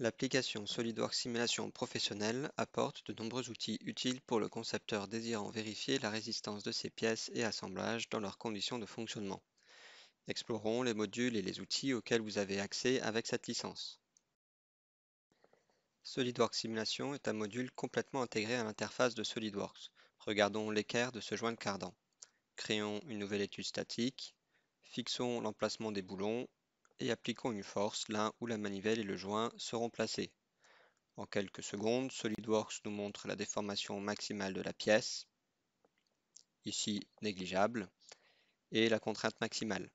L'application SolidWorks Simulation Professionnelle apporte de nombreux outils utiles pour le concepteur désirant vérifier la résistance de ses pièces et assemblages dans leurs conditions de fonctionnement. Explorons les modules et les outils auxquels vous avez accès avec cette licence. SolidWorks Simulation est un module complètement intégré à l'interface de SolidWorks. Regardons l'équerre de ce joint cardan. Créons une nouvelle étude statique, fixons l'emplacement des boulons et appliquons une force là où la manivelle et le joint seront placés. En quelques secondes, SolidWorks nous montre la déformation maximale de la pièce, ici négligeable, et la contrainte maximale.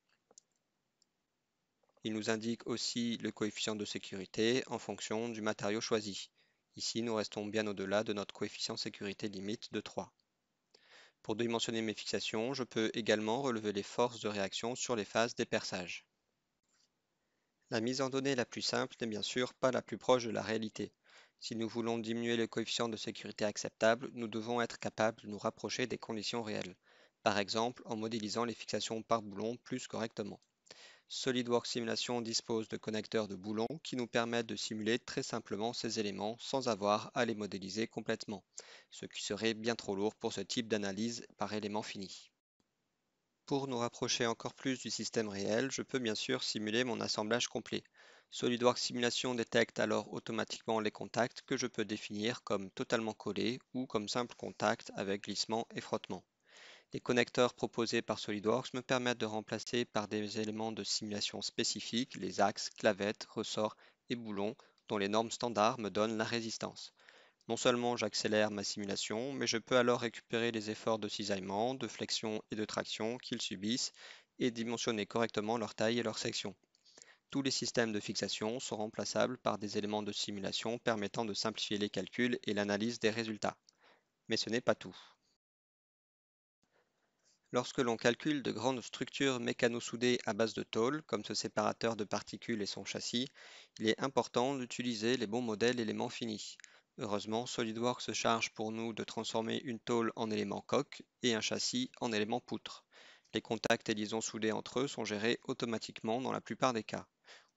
Il nous indique aussi le coefficient de sécurité en fonction du matériau choisi. Ici, nous restons bien au-delà de notre coefficient sécurité limite de 3. Pour dimensionner mes fixations, je peux également relever les forces de réaction sur les phases des perçages. La mise en données la plus simple n'est bien sûr pas la plus proche de la réalité. Si nous voulons diminuer le coefficient de sécurité acceptable, nous devons être capables de nous rapprocher des conditions réelles, par exemple en modélisant les fixations par boulon plus correctement. SolidWorks Simulation dispose de connecteurs de boulons qui nous permettent de simuler très simplement ces éléments sans avoir à les modéliser complètement, ce qui serait bien trop lourd pour ce type d'analyse par élément fini. Pour nous rapprocher encore plus du système réel, je peux bien sûr simuler mon assemblage complet. SolidWorks Simulation détecte alors automatiquement les contacts que je peux définir comme totalement collés ou comme simple contact avec glissement et frottement. Les connecteurs proposés par SolidWorks me permettent de remplacer par des éléments de simulation spécifiques les axes, clavettes, ressorts et boulons dont les normes standards me donnent la résistance. Non seulement j'accélère ma simulation, mais je peux alors récupérer les efforts de cisaillement, de flexion et de traction qu'ils subissent et dimensionner correctement leur taille et leur section. Tous les systèmes de fixation sont remplaçables par des éléments de simulation permettant de simplifier les calculs et l'analyse des résultats. Mais ce n'est pas tout. Lorsque l'on calcule de grandes structures mécano-soudées à base de tôle, comme ce séparateur de particules et son châssis, il est important d'utiliser les bons modèles éléments finis. Heureusement, SolidWorks se charge pour nous de transformer une tôle en élément coque et un châssis en élément poutre. Les contacts et liaisons soudées entre eux sont gérés automatiquement dans la plupart des cas.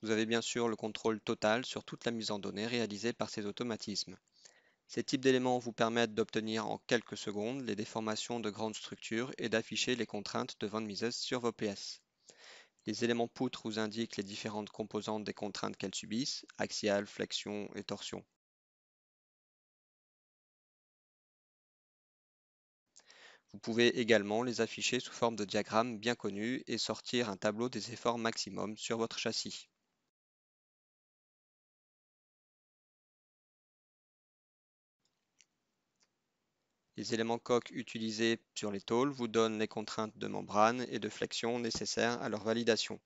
Vous avez bien sûr le contrôle total sur toute la mise en données réalisée par ces automatismes. Ces types d'éléments vous permettent d'obtenir en quelques secondes les déformations de grandes structures et d'afficher les contraintes de Von Mises sur vos pièces. Les éléments poutres vous indiquent les différentes composantes des contraintes qu'elles subissent, axiale, flexion et torsion. Vous pouvez également les afficher sous forme de diagramme bien connu et sortir un tableau des efforts maximum sur votre châssis. Les éléments coques utilisés sur les tôles vous donnent les contraintes de membrane et de flexion nécessaires à leur validation.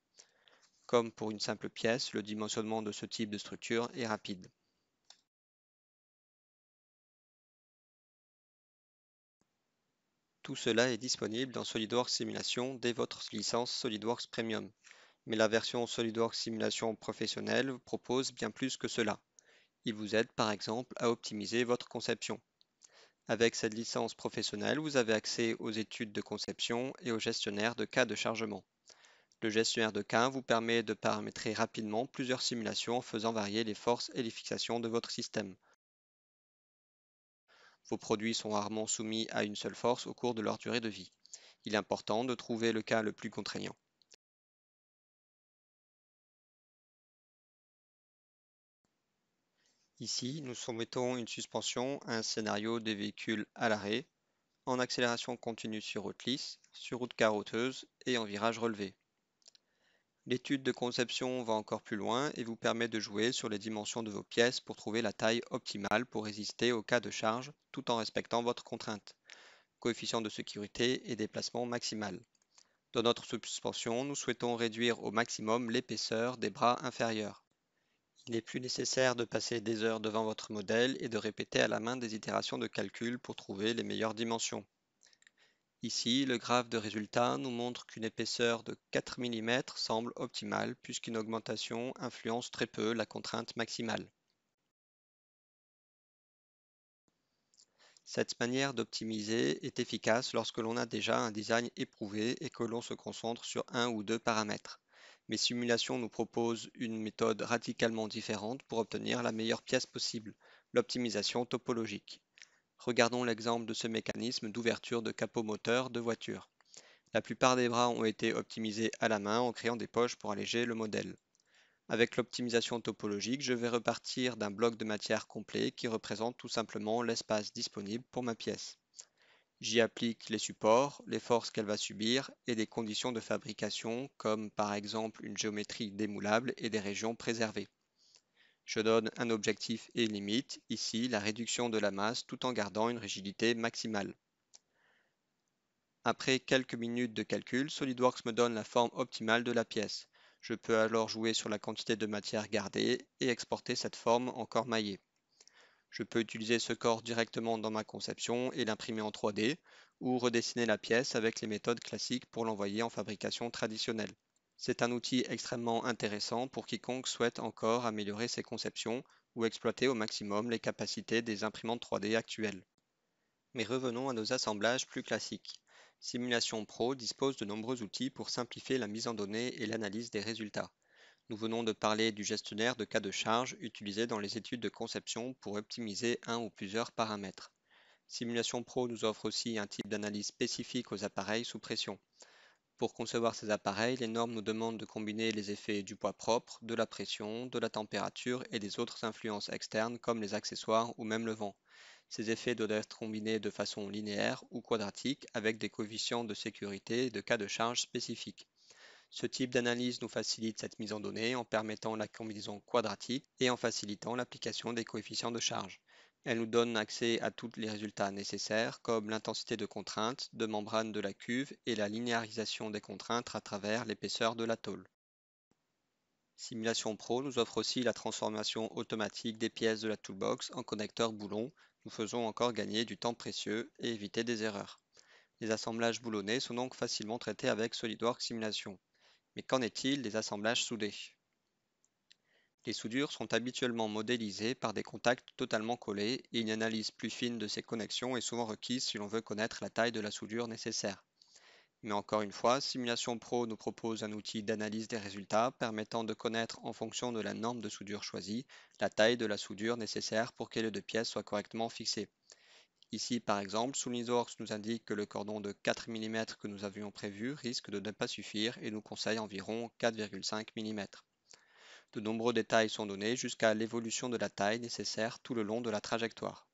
Comme pour une simple pièce, le dimensionnement de ce type de structure est rapide. Tout cela est disponible dans SolidWorks Simulation dès votre licence SolidWorks Premium. Mais la version SolidWorks Simulation professionnelle propose bien plus que cela. Il vous aide par exemple à optimiser votre conception. Avec cette licence professionnelle, vous avez accès aux études de conception et au gestionnaire de cas de chargement. Le gestionnaire de cas vous permet de paramétrer rapidement plusieurs simulations en faisant varier les forces et les fixations de votre système. Vos produits sont rarement soumis à une seule force au cours de leur durée de vie. Il est important de trouver le cas le plus contraignant. Ici, nous soumettons une suspension à un scénario des véhicules à l'arrêt, en accélération continue sur route lisse, sur route carotteuse et en virage relevé. L'étude de conception va encore plus loin et vous permet de jouer sur les dimensions de vos pièces pour trouver la taille optimale pour résister au cas de charge tout en respectant votre contrainte, coefficient de sécurité et déplacement maximal. Dans notre suspension, nous souhaitons réduire au maximum l'épaisseur des bras inférieurs. Il n'est plus nécessaire de passer des heures devant votre modèle et de répéter à la main des itérations de calcul pour trouver les meilleures dimensions. Ici, le graphe de résultat nous montre qu'une épaisseur de 4 mm semble optimale puisqu'une augmentation influence très peu la contrainte maximale. Cette manière d'optimiser est efficace lorsque l'on a déjà un design éprouvé et que l'on se concentre sur un ou deux paramètres. Mes simulations nous proposent une méthode radicalement différente pour obtenir la meilleure pièce possible, l'optimisation topologique. Regardons l'exemple de ce mécanisme d'ouverture de capot moteur de voiture. La plupart des bras ont été optimisés à la main en créant des poches pour alléger le modèle. Avec l'optimisation topologique, je vais repartir d'un bloc de matière complet qui représente tout simplement l'espace disponible pour ma pièce. J'y applique les supports, les forces qu'elle va subir et des conditions de fabrication comme par exemple une géométrie démoulable et des régions préservées. Je donne un objectif et une limite, ici la réduction de la masse tout en gardant une rigidité maximale. Après quelques minutes de calcul, SolidWorks me donne la forme optimale de la pièce. Je peux alors jouer sur la quantité de matière gardée et exporter cette forme en corps maillé. Je peux utiliser ce corps directement dans ma conception et l'imprimer en 3D ou redessiner la pièce avec les méthodes classiques pour l'envoyer en fabrication traditionnelle. C'est un outil extrêmement intéressant pour quiconque souhaite encore améliorer ses conceptions ou exploiter au maximum les capacités des imprimantes 3D actuelles. Mais revenons à nos assemblages plus classiques. Simulation Pro dispose de nombreux outils pour simplifier la mise en données et l'analyse des résultats. Nous venons de parler du gestionnaire de cas de charge utilisé dans les études de conception pour optimiser un ou plusieurs paramètres. Simulation Pro nous offre aussi un type d'analyse spécifique aux appareils sous pression. Pour concevoir ces appareils, les normes nous demandent de combiner les effets du poids propre, de la pression, de la température et des autres influences externes comme les accessoires ou même le vent. Ces effets doivent être combinés de façon linéaire ou quadratique avec des coefficients de sécurité et de cas de charge spécifiques. Ce type d'analyse nous facilite cette mise en données en permettant la combinaison quadratique et en facilitant l'application des coefficients de charge. Elle nous donne accès à tous les résultats nécessaires comme l'intensité de contrainte, de membrane de la cuve et la linéarisation des contraintes à travers l'épaisseur de la tôle. Simulation Pro nous offre aussi la transformation automatique des pièces de la toolbox en connecteurs boulons, nous faisons encore gagner du temps précieux et éviter des erreurs. Les assemblages boulonnés sont donc facilement traités avec SolidWorks Simulation. Mais qu'en est-il des assemblages soudés? Les soudures sont habituellement modélisées par des contacts totalement collés et une analyse plus fine de ces connexions est souvent requise si l'on veut connaître la taille de la soudure nécessaire. Mais encore une fois, Simulation Pro nous propose un outil d'analyse des résultats permettant de connaître en fonction de la norme de soudure choisie la taille de la soudure nécessaire pour que les deux pièces soient correctement fixées. Ici, par exemple, SolidWorks nous indique que le cordon de 4 mm que nous avions prévu risque de ne pas suffire et nous conseille environ 4,5 mm. De nombreux détails sont donnés jusqu'à l'évolution de la taille nécessaire tout le long de la trajectoire.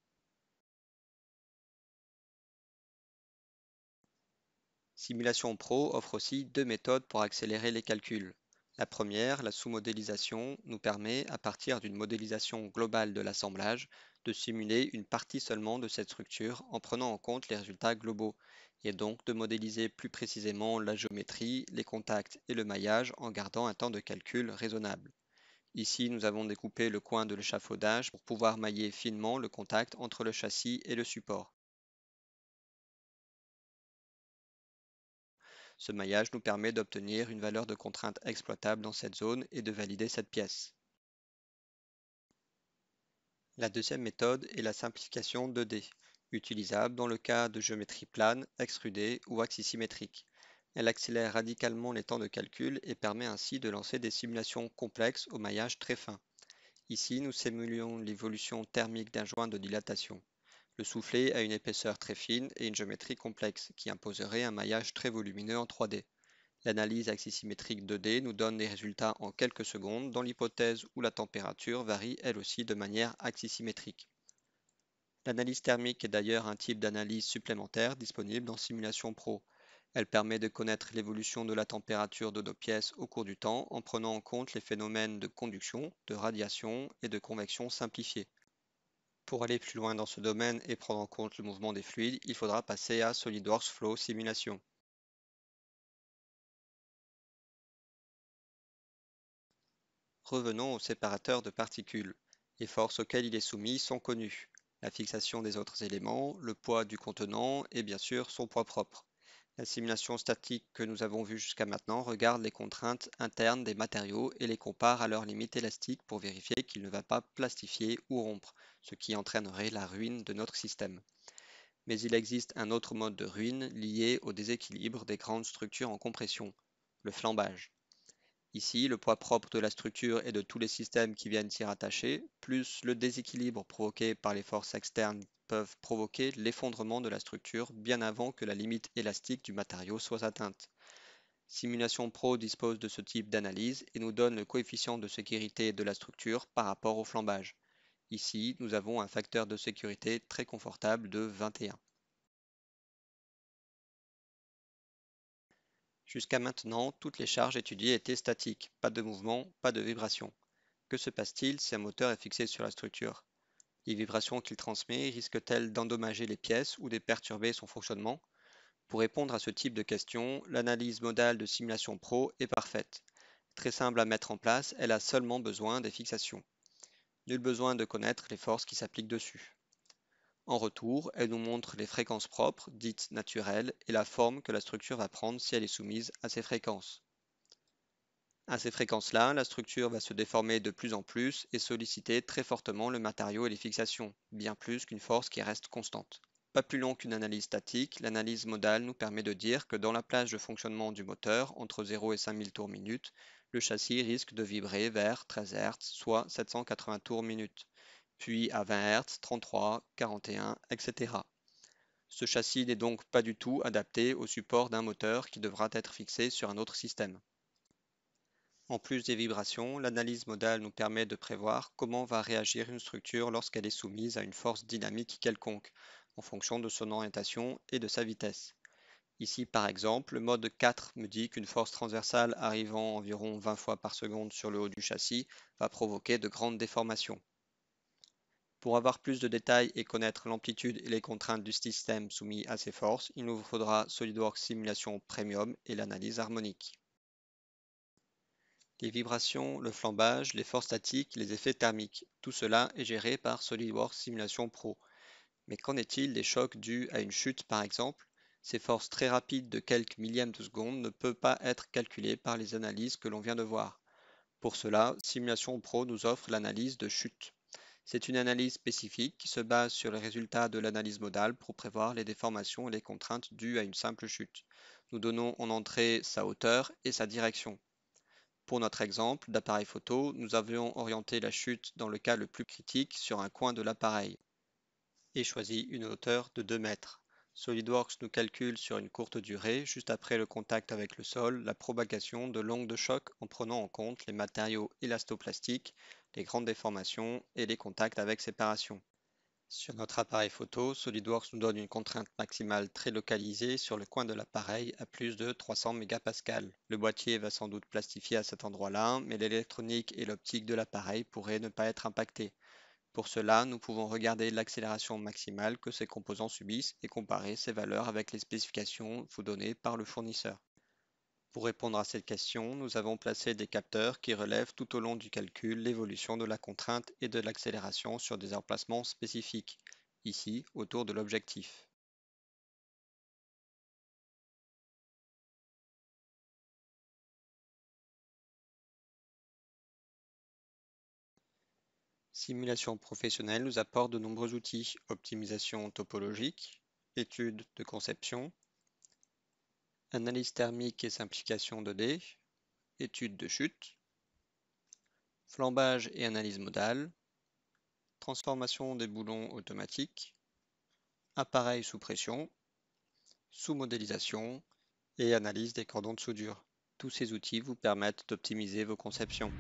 Simulation Pro offre aussi deux méthodes pour accélérer les calculs. La première, la sous-modélisation, nous permet, à partir d'une modélisation globale de l'assemblage, de simuler une partie seulement de cette structure en prenant en compte les résultats globaux, et donc de modéliser plus précisément la géométrie, les contacts et le maillage en gardant un temps de calcul raisonnable. Ici, nous avons découpé le coin de l'échafaudage pour pouvoir mailler finement le contact entre le châssis et le support. Ce maillage nous permet d'obtenir une valeur de contrainte exploitable dans cette zone et de valider cette pièce. La deuxième méthode est la simplification 2D, utilisable dans le cas de géométrie plane, extrudée ou axisymétrique. Elle accélère radicalement les temps de calcul et permet ainsi de lancer des simulations complexes au maillage très fin. Ici, nous simulions l'évolution thermique d'un joint de dilatation. Le soufflet a une épaisseur très fine et une géométrie complexe qui imposerait un maillage très volumineux en 3D. L'analyse axisymétrique 2D nous donne des résultats en quelques secondes dans l'hypothèse où la température varie elle aussi de manière axisymétrique. L'analyse thermique est d'ailleurs un type d'analyse supplémentaire disponible dans Simulation Pro. Elle permet de connaître l'évolution de la température de nos pièces au cours du temps en prenant en compte les phénomènes de conduction, de radiation et de convection simplifiés. Pour aller plus loin dans ce domaine et prendre en compte le mouvement des fluides, il faudra passer à SolidWorks Flow Simulation. Revenons au séparateur de particules. Les forces auxquelles il est soumis sont connues. La fixation des autres éléments, le poids du contenant et bien sûr son poids propre. La simulation statique que nous avons vue jusqu'à maintenant regarde les contraintes internes des matériaux et les compare à leurs limites élastiques pour vérifier qu'il ne va pas plastifier ou rompre, ce qui entraînerait la ruine de notre système. Mais il existe un autre mode de ruine lié au déséquilibre des grandes structures en compression, le flambage. Ici, le poids propre de la structure et de tous les systèmes qui viennent s'y rattacher, plus le déséquilibre provoqué par les forces externes peuvent provoquer l'effondrement de la structure bien avant que la limite élastique du matériau soit atteinte. Simulation Pro dispose de ce type d'analyse et nous donne le coefficient de sécurité de la structure par rapport au flambage. Ici, nous avons un facteur de sécurité très confortable de 21. Jusqu'à maintenant, toutes les charges étudiées étaient statiques, pas de mouvement, pas de vibration. Que se passe-t-il si un moteur est fixé sur la structure? Les vibrations qu'il transmet risquent-elles d'endommager les pièces ou de perturber son fonctionnement? Pour répondre à ce type de questions, l'analyse modale de Simulation Pro est parfaite. Très simple à mettre en place, elle a seulement besoin des fixations. Nul besoin de connaître les forces qui s'appliquent dessus. En retour, elle nous montre les fréquences propres, dites naturelles, et la forme que la structure va prendre si elle est soumise à ces fréquences. À ces fréquences-là, la structure va se déformer de plus en plus et solliciter très fortement le matériau et les fixations, bien plus qu'une force qui reste constante. Pas plus long qu'une analyse statique, l'analyse modale nous permet de dire que dans la plage de fonctionnement du moteur, entre 0 et 5000 tours minute, le châssis risque de vibrer vers 13 Hz, soit 780 tours minute, puis à 20 Hz, 33, 41, etc. Ce châssis n'est donc pas du tout adapté au support d'un moteur qui devra être fixé sur un autre système. En plus des vibrations, l'analyse modale nous permet de prévoir comment va réagir une structure lorsqu'elle est soumise à une force dynamique quelconque, en fonction de son orientation et de sa vitesse. Ici, par exemple, le mode 4 me dit qu'une force transversale arrivant environ 20 fois par seconde sur le haut du châssis va provoquer de grandes déformations. Pour avoir plus de détails et connaître l'amplitude et les contraintes du système soumis à ces forces, il nous faudra SolidWorks Simulation Premium et l'analyse harmonique. Les vibrations, le flambage, les forces statiques, les effets thermiques, tout cela est géré par SolidWorks Simulation Pro. Mais qu'en est-il des chocs dus à une chute par exemple? Ces forces très rapides de quelques millièmes de seconde ne peuvent pas être calculées par les analyses que l'on vient de voir. Pour cela, Simulation Pro nous offre l'analyse de chute. C'est une analyse spécifique qui se base sur les résultats de l'analyse modale pour prévoir les déformations et les contraintes dues à une simple chute. Nous donnons en entrée sa hauteur et sa direction. Pour notre exemple d'appareil photo, nous avions orienté la chute dans le cas le plus critique sur un coin de l'appareil et choisi une hauteur de 2 mètres. SolidWorks nous calcule sur une courte durée, juste après le contact avec le sol, la propagation de l'onde de choc en prenant en compte les matériaux élastoplastiques, les grandes déformations et les contacts avec séparation. Sur notre appareil photo, SolidWorks nous donne une contrainte maximale très localisée sur le coin de l'appareil à plus de 300 mégapascales. Le boîtier va sans doute plastifier à cet endroit-là, mais l'électronique et l'optique de l'appareil pourraient ne pas être impactés. Pour cela, nous pouvons regarder l'accélération maximale que ces composants subissent et comparer ces valeurs avec les spécifications vous données par le fournisseur. Pour répondre à cette question, nous avons placé des capteurs qui relèvent tout au long du calcul l'évolution de la contrainte et de l'accélération sur des emplacements spécifiques, ici autour de l'objectif. Simulation professionnelle nous apporte de nombreux outils, optimisation topologique, étude de conception, analyse thermique et simplification 2D, étude de chute, flambage et analyse modale, transformation des boulons automatiques, appareil sous pression, sous-modélisation et analyse des cordons de soudure. Tous ces outils vous permettent d'optimiser vos conceptions.